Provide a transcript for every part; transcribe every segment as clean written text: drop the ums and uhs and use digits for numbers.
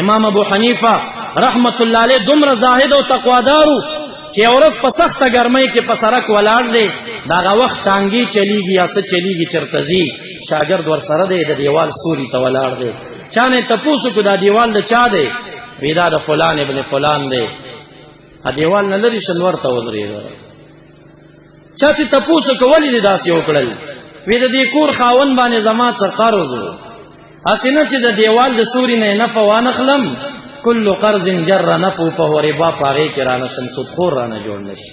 امام ابو حنیفه رحمت الله علیه دومره زاهد او تقوادارو چې اورس په سخته ګرمۍ کې په سړک ولاړ دی داغه وخت ټانګي چلیږي یا څه چلیږي چرتزي شاګرد ور سره دی د دیوال سوري ته ولاړ دی چانه تپوسو کو دا دیوال د چا دی ویدا د فلان ابن فلان دی ا دیوال نه لري شنور ته وزري چاته تپوسو کو ولې داسې وکړل وې د دې کور خاون باندې زما څخه قرض اسینه چې د دیوال د سوري نه نفع وانخلم کل قرض جر نفع فهو ربا پاره کې رانه شمس خور رانه جوړ نشي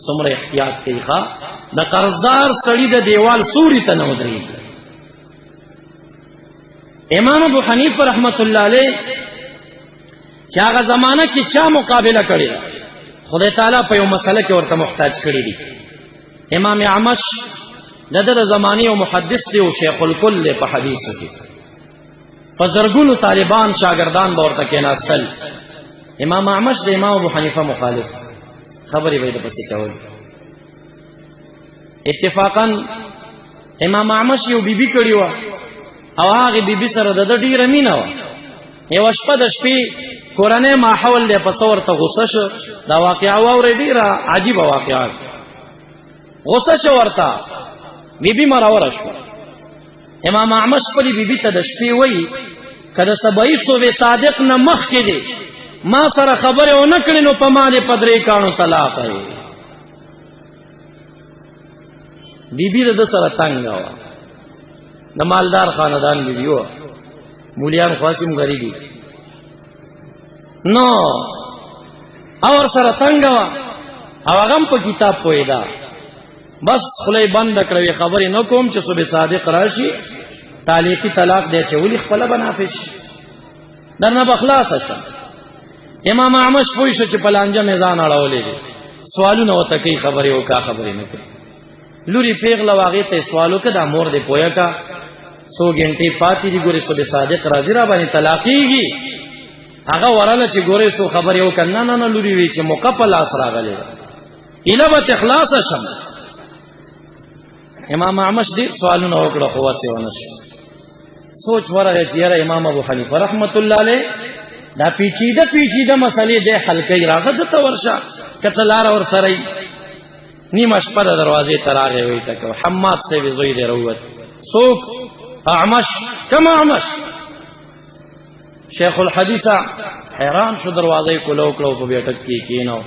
څومره احتیاط کوي ښا د قرضدار سړی د دیوال سوري ته نه ودرېږي. امام ابو حنیفه رحمت الله علیه چې هغه زمانہ کې چا مقابله کړی خدای تعالی په یو مسله کې ورته محتاج کړی دی. امام اعمش دغه زمانی او محدث دی او شیخ الکل په حدیث کې فزرګونو طالبان شاګردان به ورته کېناستل. امام اعمش د امام ابو حنیفه مخالف خبرې وایي د پسې کول. اتفاقا امام اعمش یو بیبي کړی و او هغه بیبي سره د ډیره مینه و. یو شپه د شپې کورنۍ ماحول له پڅور ته غوسه شو. دا واقعا وره ډیره عجیب واقعا غوسه شو ورته بیبي مراوره شو. امام اعمش خپل بیبي ته د شپې وایي کله سبای سو صادق نه مخ کې دي ما سره خبره و نه کړي نو په ما دې پدرې کانو طلاق ای. بیبي د سره تنگ و د مالدار خاندان بیبي و مولیان خاصم غریبي نو اور سره تنگ و او هغه په کتاب پویدا بس خلای بند کړوي خبرې نو کوم چې صبح صادق راشي تعلیقی طلاق دی چې ولي خپل بنافش درنه بخلاص شه. امام اعمش پوښتنه چې پلانجه میزان اړولې دي سوالونه وته کوي خبرې وکا خبرې نه کوي. لوري پیغله واغې ته سوالو کې د امور دی پویا کا 100 غنټې پاتې دي ګوري صبح صادق راځي را باندې طلاقيږي هغه وراله چې ګوري سو خبرې وکړه نه نه لوري وی چې مقبل اسرا غلې اله به اخلاص شم. امام اعمش دې سوالونه وکړه خو واسه ونشو سوچ ورغه چې یاره امام ابو حنیفه رحمت الله علیه دا پیچیده مسلې دې حل کوي راغه د تورشا کتلار اور سره نیمه شپه د دروازې تراغه وي تک حماد سے وی زوی دې روت سوق اعمش کما اعمش شیخ الحدیث حیران شو دروازې کولو کړو په بیٹک کې کینو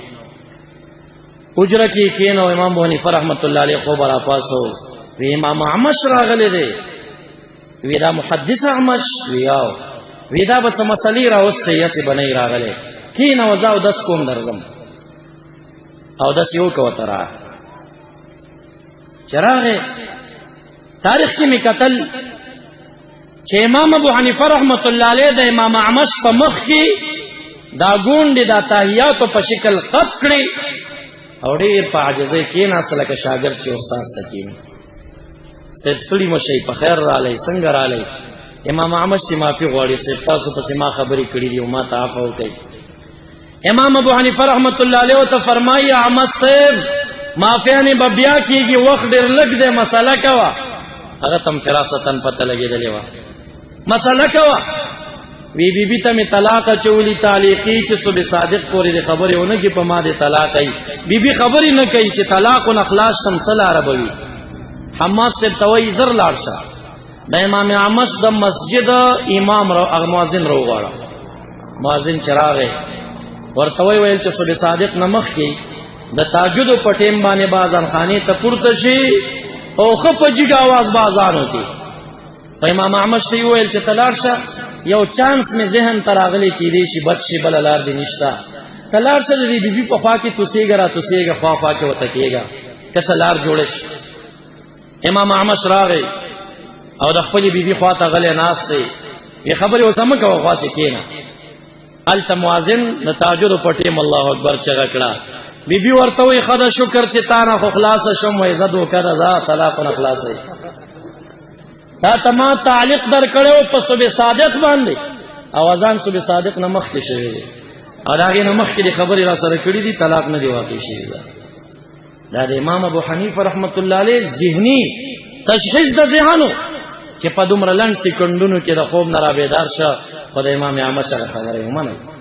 اجره کې کینو امام ابو حنیفه رحمت الله علیه خو برا پاسو وی امام اعمش راغله دې وی دا محدث اعمش ویاو وی دا بس مسلې راوسته یې څه بنئ راغله کینو وزاو 10 کوم درغم او 10 یو کو ترا چراغه تاریخ کې میکتل چې امام ابو حنیفه رحمت الله علیه د امام اعمش په مخ کې دا ګوند د تحیات په شکل خط کړی او ډېر په عاجزۍ کې ناسله کې شاګرد چې استاد سکین سید سړي مشي په خیر را لای څنګه را لای امام اعمش سی معافي غواړي سید تاسو په ما خبرې کړې دي او ما ته عفو کوي. امام ابو حنیفه رحمت الله علیه ته فرمایي احمد صاحب معافیانه بیا کیږي وخت ډېر لګ دې مسله کوا هغه تم فراستن پته لګېدلې و مسله کوا وی بی ته می طلاق چولی تعلیقی چې صبح صادق پورې خبرې ونه کې په ما دې طلاق ای بی خبرې نه کوي چې طلاق او اخلاص شمسل عربوي. حماد سے توي زر لاړشه د امام اعمش د مسجد امام را مؤذن رو غواړه مؤذن چراغه ورته ویل چې صبح صادق نمخ کې د تهجد په ټیم باندې بازار خانه ته پورته شي او خپجګ आवाज بازار وتی. امام اعمش ته ویل چې تلارشه یو چانس می ذهن تراغلی کی دی شي بد شي بل لار دی نشتا تلارشه دی بیبي په خوا کې توسېګا خوا کې وته کېګا کسه لار جوړش. امام اعمش راغی او د خپل بیبي خوا ته غلې ناس دی یې خبره وسمه کوي خوا کې کېنا الته مؤذن د تهجد په ټیم الله اکبر چغه کړه بیبي ورته وي خدا شکر چې تا نه خلاص شوم وې زدو کړه دا طلاق نه خلاصې دا تما تعلق در کړو په صبح صادق باندې اوازان صبح صادق نه مخ کې شوی او داغه نه مخ کې خبرې را سره کړې دي طلاق نه دی واقع شوی. دا د امام ابو حنیفه رحمت الله علیه ذهنی تشخیص د ذهنو چې په دومره لنډ سکندونو کې د خوب نه را بیدار شه. خو د امام اعمش سره خبرې ومنئ.